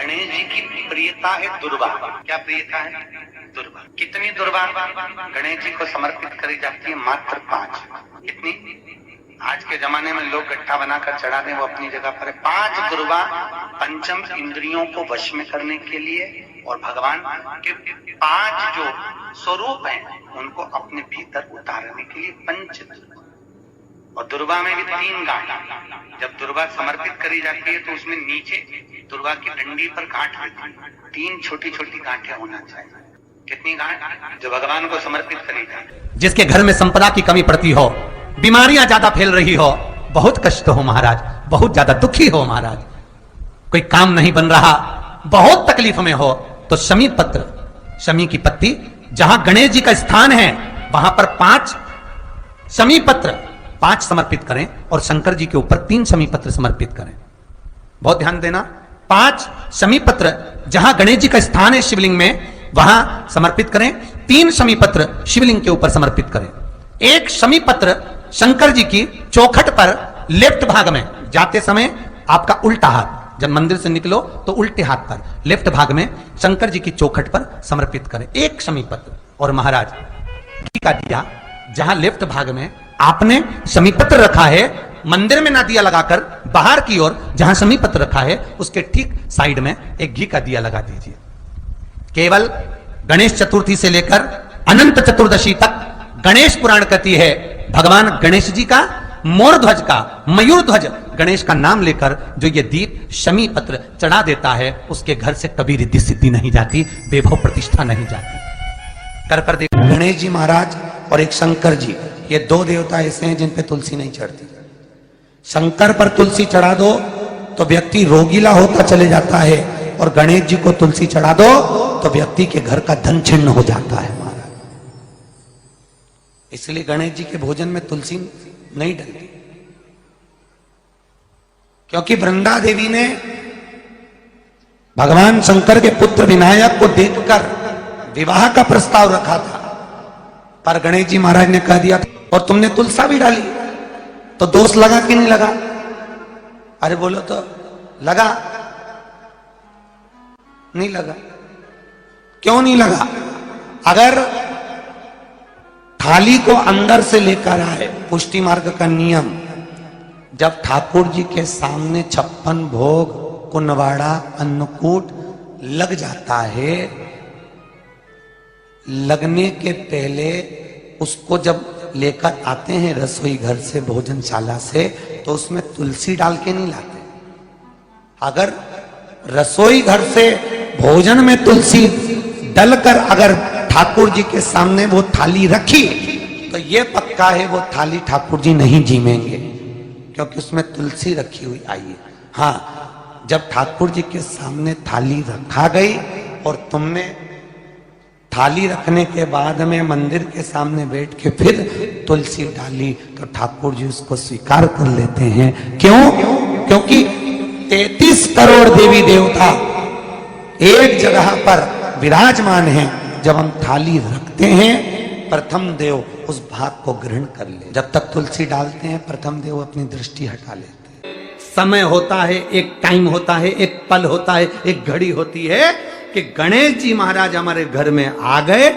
गणेश जी की प्रियता है दुर्वा। क्या प्रियता है? दुर्वा। कितनी दुर्वा गणेश जी को समर्पित करी जाती है? मात्र 5। कितनी? आज के जमाने में लोग गट्ठा बनाकर चढ़ा दें, वो अपनी जगह पर है। 5 दुर्वा पंचम इंद्रियों को वश में करने के लिए और भगवान के 5 जो स्वरूप हैं उनको अपने भीतर उतारने के लिए 5 दुर्वा। और दुर्वा में भी 3 गांठ। जब दुर्वा समर्पित करी जाती है तो उसमें नीचे दुर्वा की डंडी पर गांठ रहती है। 3 छोटी छोटी गांठें होना चाहिए। कितनी गांठ? जो भगवान को समर्पित करी जाए। जिसके घर में संपदा की कमी पड़ती हो, बीमारियां ज्यादा फैल रही हो, बहुत कष्ट हो महाराज, बहुत ज्यादा दुखी हो महाराज, कोई काम नहीं बन रहा, बहुत तकलीफ में हो, तो शमी पत्र, शमी की पत्ती, जहां गणेश जी का स्थान है वहां पर 5 शमी पत्र 5 समर्पित करें और शंकर जी के ऊपर 3 शमी पत्र समर्पित करें। बहुत ध्यान देना, 5 शमी पत्र जहां गणेश जी का स्थान है शिवलिंग में वहां समर्पित करें, 3 शमी पत्र शिवलिंग के ऊपर समर्पित करें। 1 शमी पत्र शंकर जी की चौखट पर लेफ्ट भाग में, जाते समय आपका उल्टा हाथ, जब मंदिर से निकलो तो उल्टे हाथ पर लेफ्ट भाग में शंकर जी की चौखट पर समर्पित करें 1 शमी पत्र। और महाराज घी का दिया जहां लेफ्ट भाग में आपने शमी पत्र रखा है, मंदिर में ना दिया लगाकर बाहर की ओर जहां शमी पत्र रखा है उसके ठीक साइड में एक घी का दिया लगा दीजिए। केवल गणेश चतुर्थी से लेकर अनंत चतुर्दशी तक गणेश पुराण कहती है भगवान गणेश जी का, मोर ध्वज का, मयूर ध्वज गणेश का नाम लेकर जो ये दीप शमी पत्र चढ़ा देता है उसके घर से कभी रिद्धि सिद्धि नहीं जाती, वैभव प्रतिष्ठा नहीं जाती। कर देख, गणेश जी महाराज और एक शंकर जी, ये 2 देवता ऐसे हैं जिन पे तुलसी नहीं चढ़ती। शंकर पर तुलसी चढ़ा दो तो व्यक्ति रोगीला होता चले जाता है, और गणेश जी को तुलसी चढ़ा दो तो व्यक्ति के घर का धन छिन्न हो जाता है महाराज। इसलिए गणेश जी के भोजन में तुलसी नहीं डलती, क्योंकि वृंदा देवी ने भगवान शंकर के पुत्र विनायक को देखकर विवाह का प्रस्ताव रखा था, पर गणेश जी महाराज ने कह दिया और तुमने तुलसा भी डाली, तो दोष लगा कि नहीं लगा? अरे बोलो तो लगा? नहीं लगा। क्यों नहीं लगा? अगर थाली को अंदर से लेकर आए, पुष्टि मार्ग का नियम, जब ठाकुर जी के सामने 56 भोग, कुनवाड़ा, अन्नकूट लग जाता है, लगने के पहले उसको जब लेकर आते हैं रसोई घर से, भोजनशाला से, तो उसमें तुलसी डाल के नहीं लाते। अगर रसोई घर से भोजन में तुलसी डलकर अगर ठाकुर जी के सामने वो थाली रखी तो ये पक्का है वो थाली ठाकुर जी नहीं जीमेंगे, क्योंकि उसमें तुलसी रखी हुई आई है। हाँ, जब ठाकुर जी के सामने थाली रखा गई और तुमने थाली रखने के बाद में मंदिर के सामने बैठ के फिर तुलसी डाली तो ठाकुर जी उसको स्वीकार कर लेते हैं। क्यों? क्योंकि 33 करोड़ देवी देवता एक जगह पर विराजमान हैं। जब हम थाली रखते हैं प्रथम देव उस भाग को ग्रहण कर ले। जब तक तुलसी डालते हैं प्रथम देव अपनी दृष्टि हटा लेते हैं। समय होता है, एक टाइम होता है, एक पल होता है, एक घड़ी होती है कि गणेश जी महाराज हमारे घर में आ गए।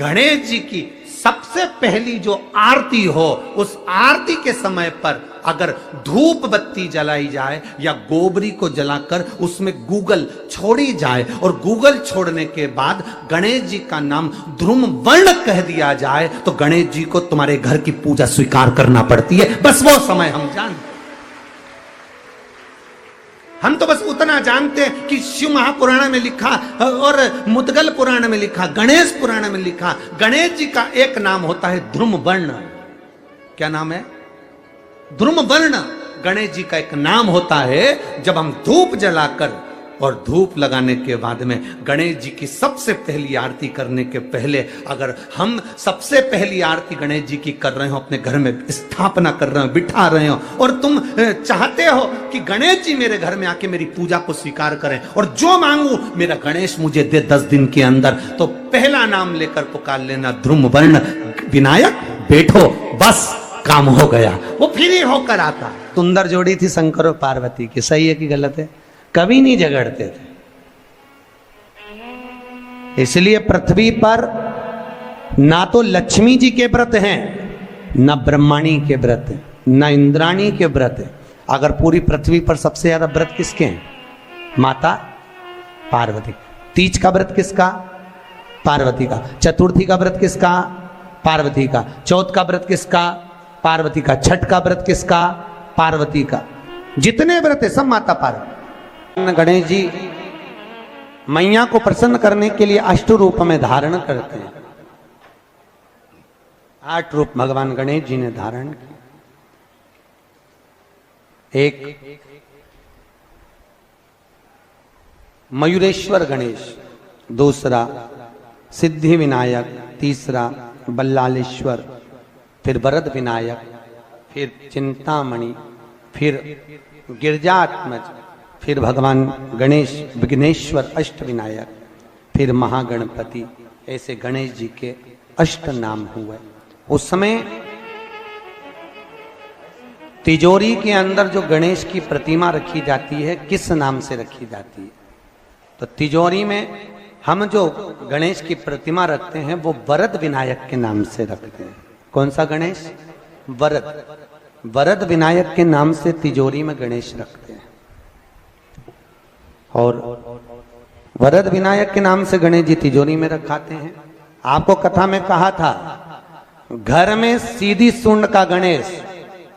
गणेश जी की सबसे पहली जो आरती हो, उस आरती के समय पर अगर धूप बत्ती जलाई जाए या गोबरी को जलाकर उसमें गूगल छोड़ी जाए और गूगल छोड़ने के बाद गणेश जी का नाम ध्रुम वर्ण कह दिया जाए तो गणेश जी को तुम्हारे घर की पूजा स्वीकार करना पड़ती है। बस वो समय हम जानते, हम तो बस उतना जानते हैं कि शिव महापुराण में लिखा और मुद्गल पुराण में लिखा, गणेश पुराण में लिखा, गणेश जी का एक नाम होता है ध्रुम वर्ण। क्या नाम है? ध्रुम वर्ण गणेश जी का एक नाम होता है। जब हम धूप जलाकर और धूप लगाने के बाद में गणेश जी की सबसे पहली आरती करने के पहले अगर हम सबसे पहली आरती गणेश जी की कर रहे हो, अपने घर में स्थापना कर रहे हो, बिठा रहे हो, और तुम चाहते हो कि गणेश जी मेरे घर में आके मेरी पूजा को स्वीकार करें और जो मांगू मेरा गणेश मुझे दे 10 दिन के अंदर, तो पहला नाम लेकर पुकार लेना ध्रुम वर्ण विनायक, बैठो, बस काम हो गया। वो फिर ही होकर आता। सुंदर जोड़ी थी शंकर और पार्वती की, सही है कि गलत है? कभी नहीं झगड़ते थे, इसलिए पृथ्वी पर ना तो लक्ष्मी जी के व्रत हैं, ना ब्रह्माणी के व्रत हैं, ना इंद्राणी के व्रत हैं। अगर पूरी पृथ्वी पर सबसे ज्यादा व्रत किसके हैं? माता पार्वती। तीज का व्रत किसका? पार्वती का। चतुर्थी का व्रत किसका? पार्वती का। चौथ का व्रत किसका? पार्वती का। छठ का व्रत किसका? पार्वती का। जितने व्रत है सब माता पार्वती। गणेश जी मैया को प्रसन्न करने के लिए अष्ट रूप में धारण करते हैं। 8 रूप भगवान गणेश जी ने धारण किए। एक मयूरेश्वर गणेश, दूसरा सिद्धि विनायक, तीसरा बल्लालेश्वर, फिर वरद विनायक, फिर चिंतामणि, फिर गिरजात्मज, फिर भगवान गणेश विघ्नेश्वर अष्ट विनायक, फिर महागणपति। ऐसे गणेश जी के अष्ट नाम हुए। उस समय तिजोरी के अंदर जो गणेश की प्रतिमा रखी जाती है किस नाम से रखी जाती है? तो तिजोरी में हम जो गणेश की प्रतिमा रखते हैं वो वरद विनायक के नाम से रखते हैं। कौन सा गणेश? वरद। वरद विनायक के नाम से तिजोरी में गणेश रखते हैं। और वरद विनायक के नाम से गणेश जी तिजोरी में रखाते हैं। आपको कथा में कहा था, घर में सीधी सूंड का गणेश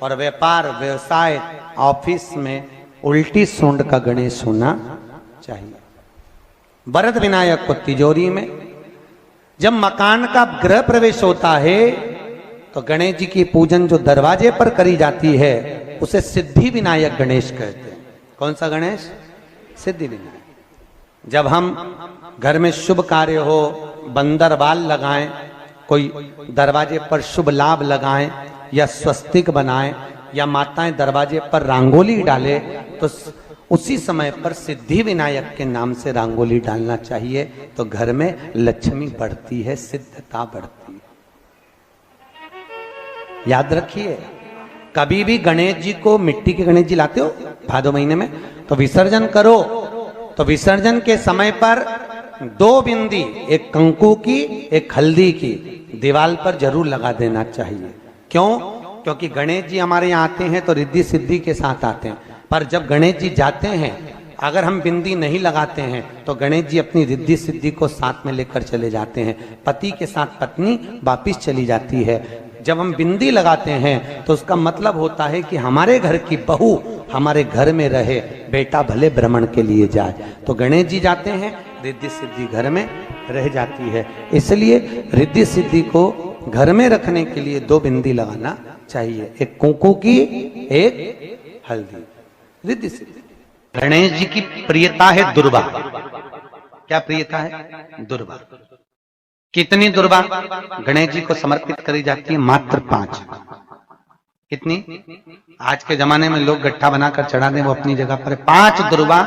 और व्यापार व्यवसाय ऑफिस में उल्टी सूंड का गणेश होना चाहिए। वरद विनायक को तिजोरी में। जब मकान का गृह प्रवेश होता है तो गणेश जी की पूजन जो दरवाजे पर करी जाती है उसे सिद्धि विनायक गणेश कहते हैं। कौन सा गणेश? सिद्धि विनायक। जब हम घर में शुभ कार्य हो, बंदर बाल लगाएं, कोई दरवाजे पर शुभ लाभ लगाएं या स्वस्तिक बनाएं या माताएं दरवाजे पर रंगोली डाले तो उसी समय पर सिद्धि विनायक के नाम से रंगोली डालना चाहिए। तो घर में लक्ष्मी बढ़ती है, सिद्धता बढ़ती है। याद रखिए, कभी भी गणेश जी को, मिट्टी के गणेश जी लाते हो भादो महीने में, तो विसर्जन करो तो विसर्जन के समय पर 2 बिंदी, एक कंकु की एक हल्दी की, दीवार पर जरूर लगा देना चाहिए। क्यों? क्योंकि गणेश जी हमारे यहाँ आते हैं तो रिद्धि सिद्धि के साथ आते हैं, पर जब गणेश जी जाते हैं अगर हम बिंदी नहीं लगाते हैं तो गणेश जी अपनी रिद्धि सिद्धि को साथ में लेकर चले जाते हैं। पति के साथ पत्नी वापिस चली जाती है। जब हम बिंदी लगाते हैं तो उसका मतलब होता है कि हमारे घर की बहू हमारे घर में रहे, बेटा भले भ्रमण के लिए जाए। तो गणेश जी जाते हैं, रिद्धि सिद्धि घर में रह जाती है। इसलिए रिद्धि सिद्धि को घर में रखने के लिए 2 बिंदी लगाना चाहिए, एक कुंकू की, एक हल्दी। रिद्धि सिद्धि। गणेश जी की प्रियता है दुर्वा। क्या प्रियता है? दुर्वा। कितनी दुर्वा गणेश जी को समर्पित करी जाती है? मात्र 5। कितनी? आज के जमाने में लोग गट्ठा बनाकर चढ़ा दें, वो अपनी जगह पर 5 दुर्वा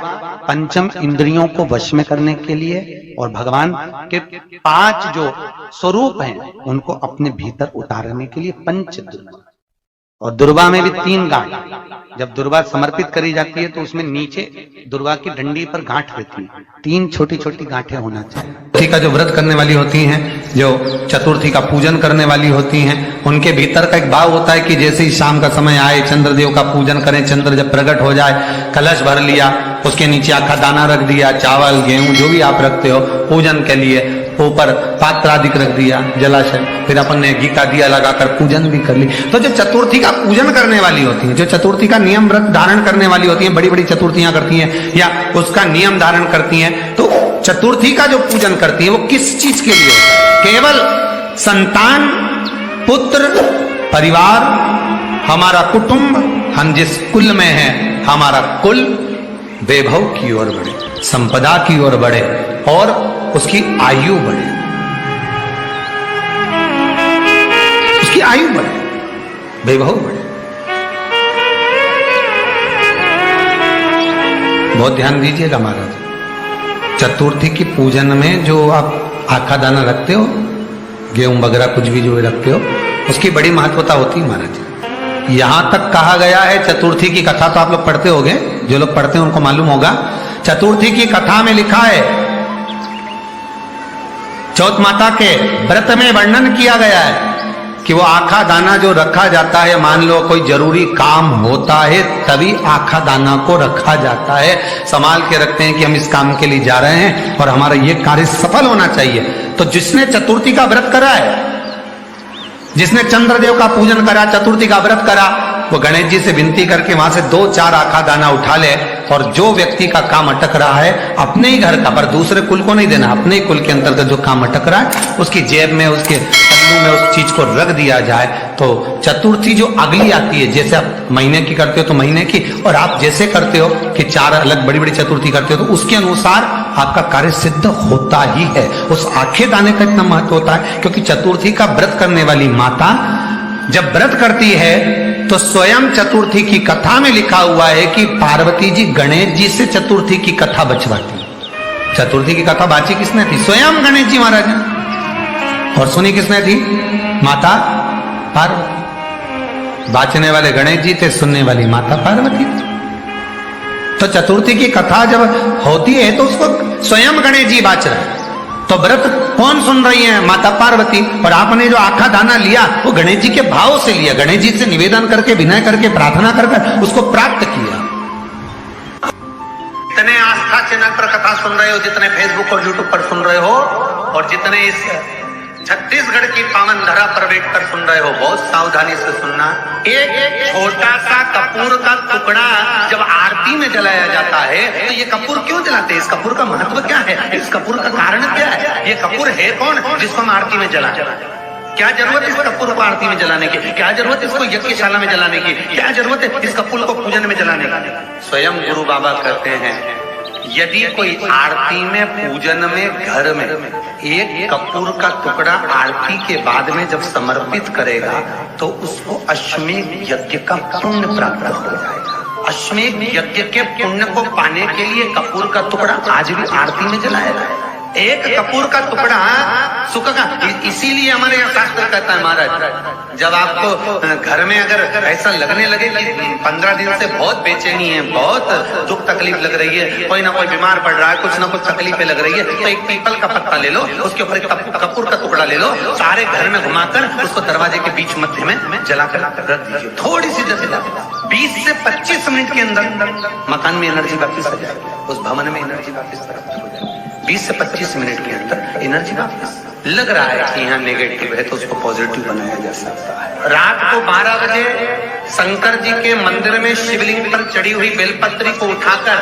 पंचम इंद्रियों को वश में करने के लिए और भगवान के 5 जो स्वरूप हैं उनको अपने भीतर उतारने के लिए 5 दुर्वा। और दुर्वा में भी 3 गांठ। जब दुर्वा समर्पित करी जाती है तो उसमें नीचे दुर्वा की डंडी पर गांठ रहती है, 3 छोटी छोटी गांठें होना चाहिए। चतुर्थी का जो व्रत करने वाली होती हैं, जो चतुर्थी का पूजन करने वाली होती हैं, उनके भीतर का एक भाव होता है कि जैसे ही शाम का समय आए चंद्रदेव का पूजन करें। चंद्र जब प्रकट हो जाए, कलश भर लिया, उसके नीचे आखा दाना रख दिया, चावल गेहूं जो भी आप रखते हो पूजन के लिए, ऊपर पात्र आदि रख दिया, जलाशय, फिर अपन ने घी का दिया लगाकर पूजन भी कर ली। तो जो चतुर्थी का पूजन करने वाली होती है, जो चतुर्थी का नियम व्रत धारण करने वाली होती है, बड़ी बड़ी चतुर्थियां करती हैं या उसका नियम धारण करती हैं, तो चतुर्थी का जो पूजन करती है वो किस चीज के लिए? केवल संतान, पुत्र, परिवार, हमारा कुटुंब, हम जिस कुल में हैं, हमारा कुल वैभव की ओर बढ़े, संपदा की ओर बढ़े और उसकी आयु बढ़े, उसकी आयु बढ़े, वैभव बढ़े। बहुत ध्यान दीजिएगा महाराज। चतुर्थी की पूजन में जो आप आखा दाना रखते हो, गेहूं वगैरह कुछ भी जो रखते हो, उसकी बड़ी महत्वता होती है महाराज। यहां तक कहा गया है, चतुर्थी की कथा तो आप लोग पढ़ते होंगे, जो लोग पढ़ते हैं उनको मालूम होगा। चतुर्थी की कथा में लिखा है चौथ माता के व्रत में वर्णन किया गया है कि वो आखा दाना जो रखा जाता है, मान लो कोई जरूरी काम होता है तभी आखा दाना को रखा जाता है, संभाल के रखते हैं कि हम इस काम के लिए जा रहे हैं और हमारा ये कार्य सफल होना चाहिए। तो जिसने चतुर्थी का व्रत करा है, जिसने चंद्रदेव का पूजन करा, चतुर्थी का व्रत करा, वो गणेश जी से विनती करके वहां से 2-4 आखा दाना उठा ले और जो व्यक्ति का काम अटक रहा है अपने ही घर का, पर दूसरे कुल को नहीं देना, अपने ही कुल के अंतर्गत जो काम अटक रहा है उसकी जेब में, उसके पल्लू में उस चीज को रख दिया जाए। तो चतुर्थी जो अगली आती है, जैसे आप महीने की करते हो तो महीने की, और आप जैसे करते हो कि 4 अलग बड़ी बड़ी चतुर्थी करते हो तो उसके अनुसार आपका कार्य सिद्ध होता ही है। उस आखे दाने का इतना महत्व होता है क्योंकि चतुर्थी का व्रत करने वाली माता जब व्रत करती है तो स्वयं चतुर्थी की कथा में लिखा हुआ है कि पार्वती जी गणेश जी से चतुर्थी की कथा बचवाती। चतुर्थी की कथा बाची किसने थी? स्वयं गणेश जी महाराज ने। और सुनी किसने थी? माता पार्वती। बाचने वाले गणेश जी थे, सुनने वाली माता पार्वती थी। तो चतुर्थी की कथा जब होती है तो उसको स्वयं गणेश जी बाच रहे हैं। तो व्रत कौन सुन रही है? माता पार्वती। और आपने जो आखा दाना लिया वो गणेश जी के भाव से लिया, गणेश जी से निवेदन करके, विनय करके, प्रार्थना करके उसको प्राप्त किया। जितने आस्था चैनल पर कथा सुन रहे हो, जितने फेसबुक और यूट्यूब पर सुन रहे हो, और जितने इस छत्तीसगढ़ की पावन धरा पर बैठकर सुन रहे हो, बहुत सावधानी से सुनना। एक छोटा सा कपूर का टुकड़ा जब आरती में जलाया जाता है तो ये कपूर क्यों जलाते हैं? इस कपूर का महत्व क्या है? इस कपूर का कारण क्या है? ये कपूर है कौन जिसको हम आरती में जला? क्या जरूरत इस कपूर को आरती में जलाने की? क्या जरूरत इसको यज्ञशाला में जलाने की? क्या जरूरत है इस कपूर को पूजन में जलाने की? स्वयं गुरु बाबा कहते हैं यदि कोई आरती में, पूजन में, घर में एक कपूर का टुकड़ा आरती के बाद में जब समर्पित करेगा तो उसको अश्वमेध यज्ञ का पुण्य प्राप्त हो जाएगा। अश्वमेध यज्ञ के पुण्य को पाने के लिए कपूर का टुकड़ा आज भी आरती में जलाया जाए। एक कपूर का टुकड़ा सुख का, इसीलिए हमारे यहाँ शास्त्र कहता है महाराज, जब आपको घर में अगर ऐसा लगने लगे कि 15 दिन से बहुत बेचैनी है, बहुत दुख तकलीफ लग रही है, कोई ना कोई बीमार पड़ रहा है, कुछ ना कुछ तकलीफें लग रही है, तो एक पीपल का पत्ता ले लो, उसके ऊपर एक कपूर का टुकड़ा ले लो, सारे घर में घुमाकर उसको दरवाजे के बीच मध्य में जलाकर रख दीजिए। थोड़ी सी जला 20 से 25 मिनट के अंदर मकान में एनर्जी वापिस आ जाएगी, उस भवन में एनर्जी वापिस प्राप्त हो जाएगी। 20 से 25 मिनट के अंदर एनर्जी वापस। लग रहा है कि यहाँ नेगेटिव है तो उसको पॉजिटिव बनाया जा सकता है। रात को 12 बजे शंकर जी के मंदिर में शिवलिंग पर चढ़ी हुई बेलपत्री को उठाकर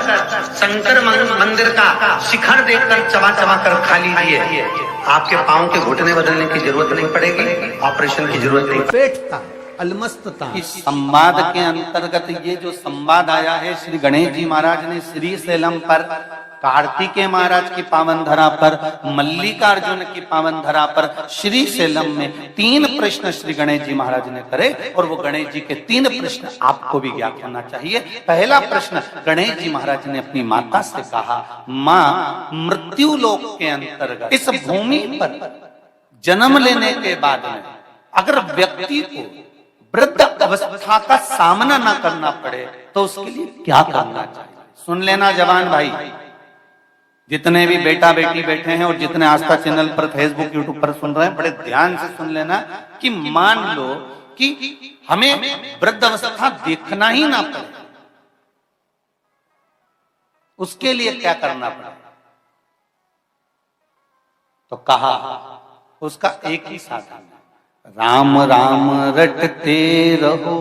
शंकर मंदिर का शिखर देखकर चबा चबा कर खा लीजिए। आपके पांव के घुटने बदलने की जरूरत नहीं पड़ेगी, ऑपरेशन की जरूरत नहीं पड़ेगी। अलमस्तता। इस संवाद के अंतर्गत ये जो संवाद आया है, श्री गणेश जी महाराज ने श्री शैलम पर, कार्तिकेय महाराज की पावन धरा पर, मल्लिकार्जुन की पावन धरा पर, श्री शैलम में 3 प्रश्न श्री गणेश जी महाराज ने करे और वो गणेश जी के 3 प्रश्न आपको भी ज्ञात होना चाहिए। पहला प्रश्न गणेश जी महाराज ने अपनी माता से कहा, माँ, मृत्यु लोक के अंतर्गत इस भूमि पर जन्म लेने के बाद में अगर व्यक्ति को वृद्ध अवस्था का सामना ना करना पड़े तो उसके लिए क्या करना चाहिए? सुन लेना जवान भाई, जितने भी बेटा बेटी बैठे हैं और जितने आस्था चैनल पर, फेसबुक, यूट्यूब पर सुन रहे हैं, बड़े ध्यान से सुन लेना कि मान लो कि हमें वृद्ध अवस्था देखना ही ना पड़े, उसके लिए क्या करना पड़े? तो कहा उसका एक ही साधन, राम राम रटते रहो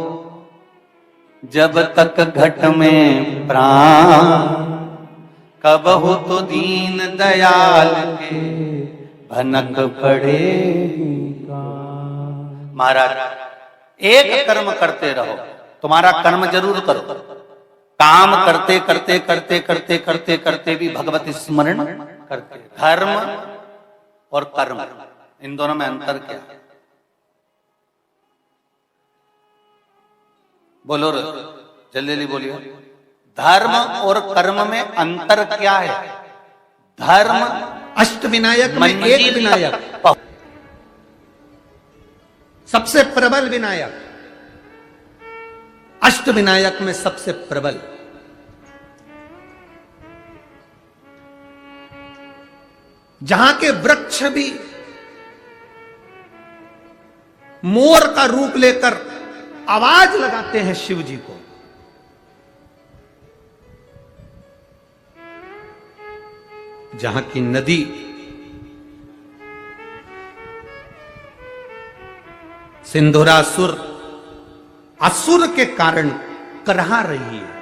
जब तक घट में प्राण, कब हो तो दीन दयाल के भनक पड़ेगा। महाराज, एक कर्म करते रहो, तुम्हारा कर्म जरूर करो, काम करते करते करते करते करते करते भी भगवत स्मरण करते। धर्म और कर्म, इन दोनों में अंतर क्या है? बोलो रे, जल्दी जल्दी बोलिए। धर्म और कर्म में अंतर क्या है? धर्म अष्ट विनायक में एक विनायक, सबसे प्रबल विनायक, अष्ट विनायक में सबसे प्रबल। जहां के वृक्ष भी मोर का रूप लेकर आवाज लगाते हैं शिव जी को, जहां की नदी सिंधुरासुर असुर के कारण करहा रही है,